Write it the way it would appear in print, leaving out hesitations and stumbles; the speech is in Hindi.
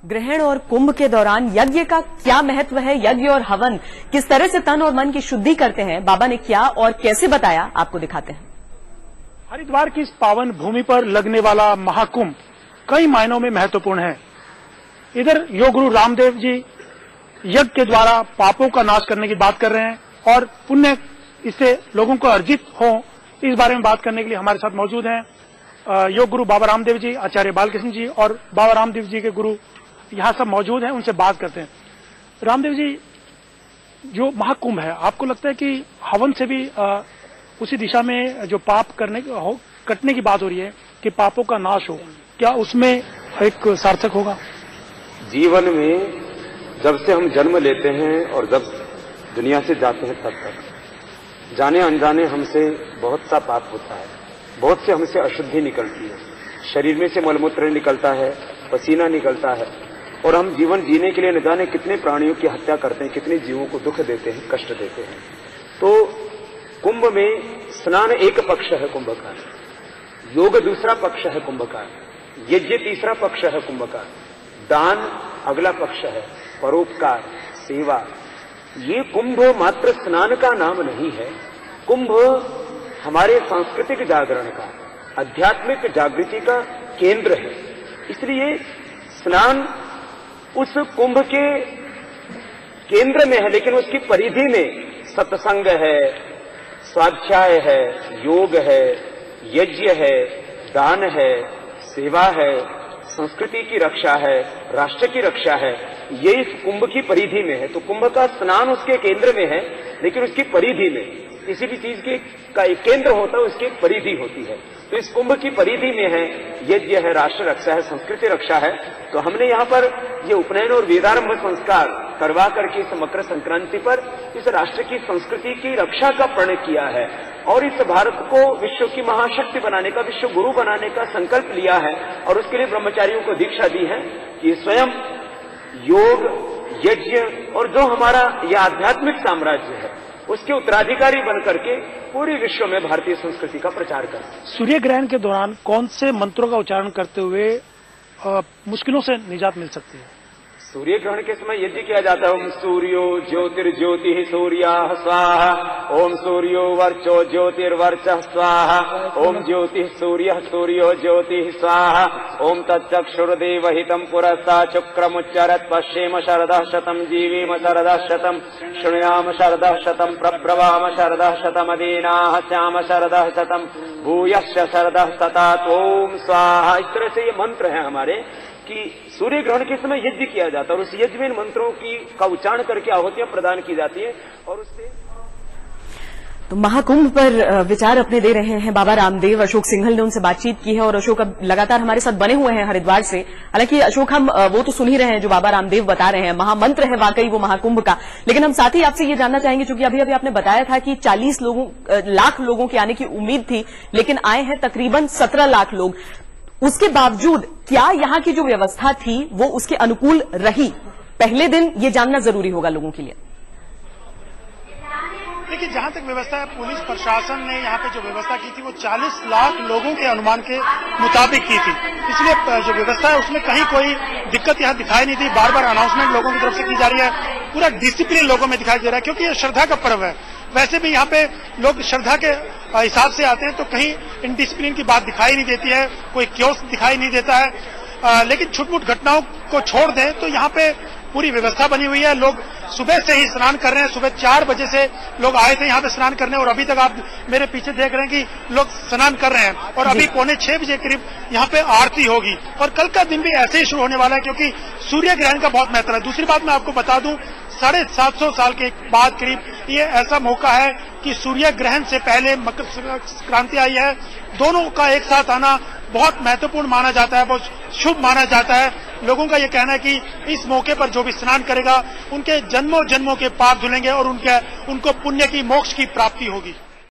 ग्रहण और कुंभ के दौरान यज्ञ का क्या महत्व है, यज्ञ और हवन किस तरह से तन और मन की शुद्धि करते हैं, बाबा ने क्या और कैसे बताया, आपको दिखाते हैं। हरिद्वार की इस पावन भूमि पर लगने वाला महाकुंभ कई मायनों में महत्वपूर्ण है। इधर योग गुरु रामदेव जी यज्ञ के द्वारा पापों का नाश करने की बात कर रहे हैं और पुण्य इससे लोगों को अर्जित हो, इस बारे में बात करने के लिए हमारे साथ मौजूद हैं योग गुरु बाबा रामदेव जी, आचार्य बालकृष्ण जी और बाबा रामदेव जी के गुरु यहाँ सब मौजूद हैं। उनसे बात करते हैं। रामदेव जी, जो महाकुंभ है, आपको लगता है कि हवन से भी उसी दिशा में जो पाप कटने की बात हो रही है कि पापों का नाश हो, क्या उसमें एक सार्थक होगा? जीवन में जब से हम जन्म लेते हैं और जब दुनिया से जाते हैं तब तक जाने अनजाने हमसे बहुत सा पाप होता है, बहुत से हमसे अशुद्धि निकलती है, शरीर में से मलमूत्र निकलता है, पसीना निकलता है और हम जीवन जीने के लिए न जाने कितने प्राणियों की हत्या करते हैं, कितने जीवों को दुख देते हैं, कष्ट देते हैं। तो कुंभ में स्नान एक पक्ष है कुंभ का, योग दूसरा पक्ष है कुंभ का, यज्ञ तीसरा पक्ष है कुंभ का, दान अगला पक्ष है, परोपकार, सेवा। ये कुंभ मात्र स्नान का नाम नहीं है, कुंभ हमारे सांस्कृतिक जागरण का, आध्यात्मिक जागृति का केंद्र है। इसलिए स्नान उस कुंभ के केंद्र में है, लेकिन उसकी परिधि में सत्संग है, स्वाध्याय है, योग है, यज्ञ है, दान है, सेवा है, संस्कृति की रक्षा है, राष्ट्र की रक्षा है। ये इस कुंभ की परिधि में है। तो कुंभ का स्नान उसके केंद्र में है, लेकिन उसकी परिधि में, किसी भी चीज का एक केंद्र होता है, उसकी एक परिधि होती है। तो इस कुंभ की परिधि में है यज्ञ है, राष्ट्र रक्षा है, संस्कृति रक्षा है। तो हमने यहाँ पर ये उपनयन और वेदारंभ संस्कार करवा करके इस मकर संक्रांति पर इस राष्ट्र की संस्कृति की रक्षा का प्रण किया है और इस भारत को विश्व की महाशक्ति बनाने का, विश्व गुरु बनाने का संकल्प लिया है। और उसके लिए ब्रह्मचारियों को दीक्षा दी है कि स्वयं योग, यज्ञ और जो हमारा यह आध्यात्मिक साम्राज्य है उसके उत्तराधिकारी बन करके पूरे विश्व में भारतीय संस्कृति का प्रचार करें। सूर्य ग्रहण के दौरान कौन से मंत्रों का उच्चारण करते हुए मुश्किलों से निजात मिल सकती है? सूर्य ग्रहण के समय यज्ञ किया जाता है। ओम सूर्यो ज्योतिर्ज्योति सूर्याः स्वाहा, ओम सूर्यो वर्चो ज्योतिर्वर्चः स्वाहा, ओम ज्योतिः सूर्यः सूर्यो ज्योतिः स्वाहा, ओम तच्चक्षुर्देवहितं पुरस्ता शुक्रमुच्चरत् पश्येम शरदः शतं जीवेम शरदः शतं शृणुयाम शरदः शतं प्रब्रवाम शरदः शतमदीनाः श्याम शरदः शतं भूयश्च शरदः शतात् ओम स्वाहा। इस तरह से ये मंत्र है हमारे कि सूर्य ग्रहण के समय यज्ञ किया जाता है और उस यज्ञ में मंत्रों का उच्चारण करके आहुतियां प्रदान की जाती है। और उससे तो महाकुंभ पर विचार अपने दे रहे हैं बाबा रामदेव। अशोक सिंघल ने उनसे बातचीत की है और अशोक अब लगातार हमारे साथ बने हुए हैं हरिद्वार से। हालांकि अशोक, हम वो तो सुन ही रहे हैं जो बाबा रामदेव बता रहे हैं, महामंत्र है वाकई वो महाकुंभ का। लेकिन हम साथ ही आपसे ये जानना चाहेंगे, चूंकि अभी अभी आपने बताया था कि 40 लाख लोगों के आने की उम्मीद थी, लेकिन आए हैं तकरीबन 17 लाख लोग। उसके बावजूद क्या यहाँ की जो व्यवस्था थी वो उसके अनुकूल रही? पहले दिन ये जानना जरूरी होगा लोगों के लिए। देखिए, जहां तक व्यवस्था है, पुलिस प्रशासन ने यहाँ पे जो व्यवस्था की थी वो 40 लाख लोगों के अनुमान के मुताबिक की थी। इसलिए जो व्यवस्था है उसमें कहीं कोई दिक्कत यहाँ दिखाई नहीं दी। बार बार अनाउंसमेंट लोगों की तरफ से की जा रही है, पूरा डिसिप्लिन लोगों में दिखाई दे रहा है, क्योंकि ये श्रद्धा का पर्व है। वैसे भी यहाँ पे लोग श्रद्धा के हिसाब से आते हैं, तो कहीं इनडिसिप्लिन की बात दिखाई नहीं देती है, कोई क्योस दिखाई नहीं देता है। लेकिन छुटमुट घटनाओं को छोड़ दें तो यहाँ पे पूरी व्यवस्था बनी हुई है। लोग सुबह से ही स्नान कर रहे हैं। सुबह 4 बजे से लोग आए थे यहाँ पे स्नान करने और अभी तक आप मेरे पीछे देख रहे हैं कि लोग स्नान कर रहे हैं और अभी 5:45 बजे करीब यहाँ पे आरती होगी। और कल का दिन भी ऐसे ही शुरू होने वाला है, क्योंकि सूर्य ग्रहण का बहुत महत्व है। दूसरी बात मैं आपको बता दूं, 750 साल के बाद करीब ये ऐसा मौका है कि सूर्य ग्रहण से पहले मकर संक्रांति आई है। दोनों का एक साथ आना बहुत महत्वपूर्ण माना जाता है, बहुत शुभ माना जाता है। लोगों का ये कहना है कि इस मौके पर जो भी स्नान करेगा उनके जन्मों जन्मों के पाप धुलेंगे और उनको पुण्य की, मोक्ष की प्राप्ति होगी।